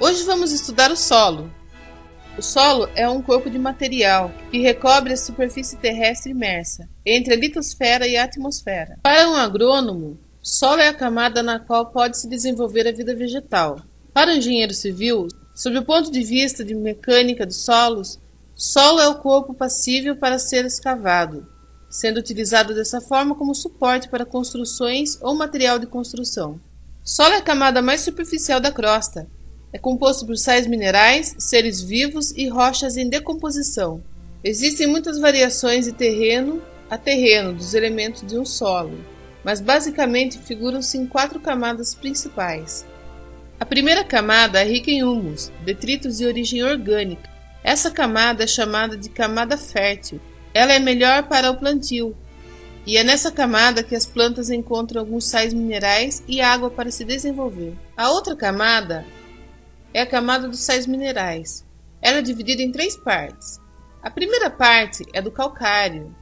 Hoje vamos estudar o solo. O solo é um corpo de material que recobre a superfície terrestre imersa entre a litosfera e a atmosfera. Para um agrônomo, solo é a camada na qual pode se desenvolver a vida vegetal. Para o engenheiro civil, sob o ponto de vista de mecânica dos solos, solo é o corpo passível para ser escavado, sendo utilizado dessa forma como suporte para construções ou material de construção. Solo é a camada mais superficial da crosta. É composto por sais minerais, seres vivos e rochas em decomposição. Existem muitas variações de terreno a terreno dos elementos de um solo, mas basicamente figuram-se em 4 camadas principais. A primeira camada é rica em humus, detritos de origem orgânica. Essa camada é chamada de camada fértil. Ela é melhor para o plantio, e é nessa camada que as plantas encontram alguns sais minerais e água para se desenvolver. A outra camada é a camada dos sais minerais. Ela é dividida em 3 partes. A primeira parte é do calcário.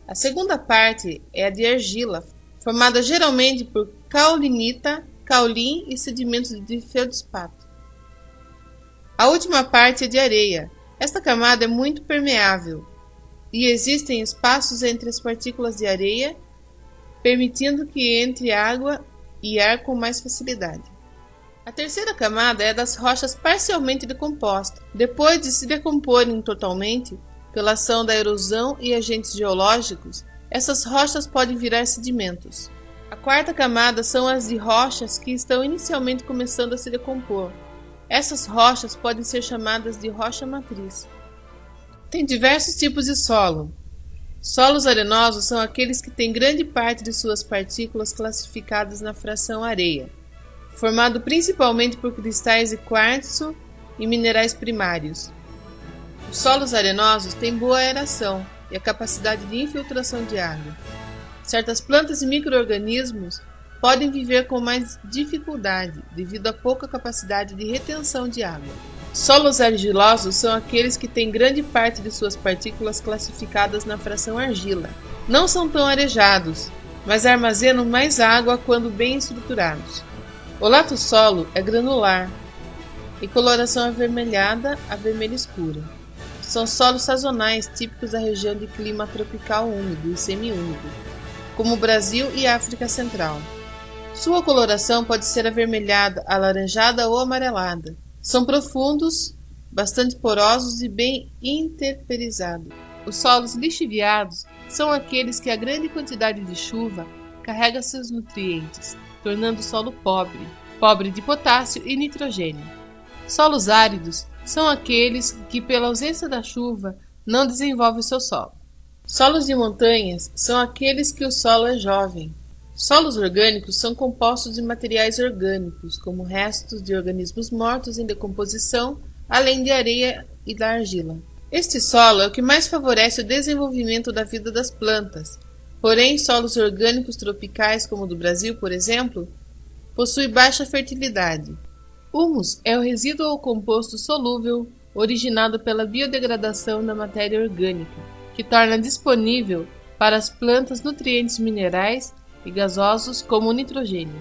A segunda parte é a de argila, formada geralmente por caulinita, caulin e sedimentos de feldspato. A última parte é de areia. Esta camada é muito permeável e existem espaços entre as partículas de areia, permitindo que entre água e ar com mais facilidade. A terceira camada é das rochas parcialmente decompostas. Depois de se decomporem totalmente, pela ação da erosão e agentes geológicos, essas rochas podem virar sedimentos. A quarta camada são as de rochas que estão inicialmente começando a se decompor. Essas rochas podem ser chamadas de rocha matriz. Tem diversos tipos de solo. Solos arenosos são aqueles que têm grande parte de suas partículas classificadas na fração areia, formado principalmente por cristais de quartzo e minerais primários. Os solos arenosos têm boa aeração e a capacidade de infiltração de água. Certas plantas e micro-organismos podem viver com mais dificuldade devido à pouca capacidade de retenção de água. Solos argilosos são aqueles que têm grande parte de suas partículas classificadas na fração argila. Não são tão arejados, mas armazenam mais água quando bem estruturados. O lato-solo é granular e coloração avermelhada a vermelho escura. São solos sazonais típicos da região de clima tropical úmido e semiúmido, como o Brasil e a África Central. Sua coloração pode ser avermelhada, alaranjada ou amarelada. São profundos, bastante porosos e bem interperizados. Os solos lixiviados são aqueles que a grande quantidade de chuva carrega seus nutrientes, tornando o solo pobre de potássio e nitrogênio. Solos áridos são aqueles que, pela ausência da chuva, não desenvolvem o seu solo. Solos de montanhas são aqueles que o solo é jovem. Solos orgânicos são compostos de materiais orgânicos, como restos de organismos mortos em decomposição, além de areia e da argila. Este solo é o que mais favorece o desenvolvimento da vida das plantas. Porém, solos orgânicos tropicais, como o do Brasil, por exemplo, possuem baixa fertilidade. Humus é o resíduo ou composto solúvel originado pela biodegradação da matéria orgânica, que torna disponível para as plantas nutrientes minerais e gasosos como o nitrogênio.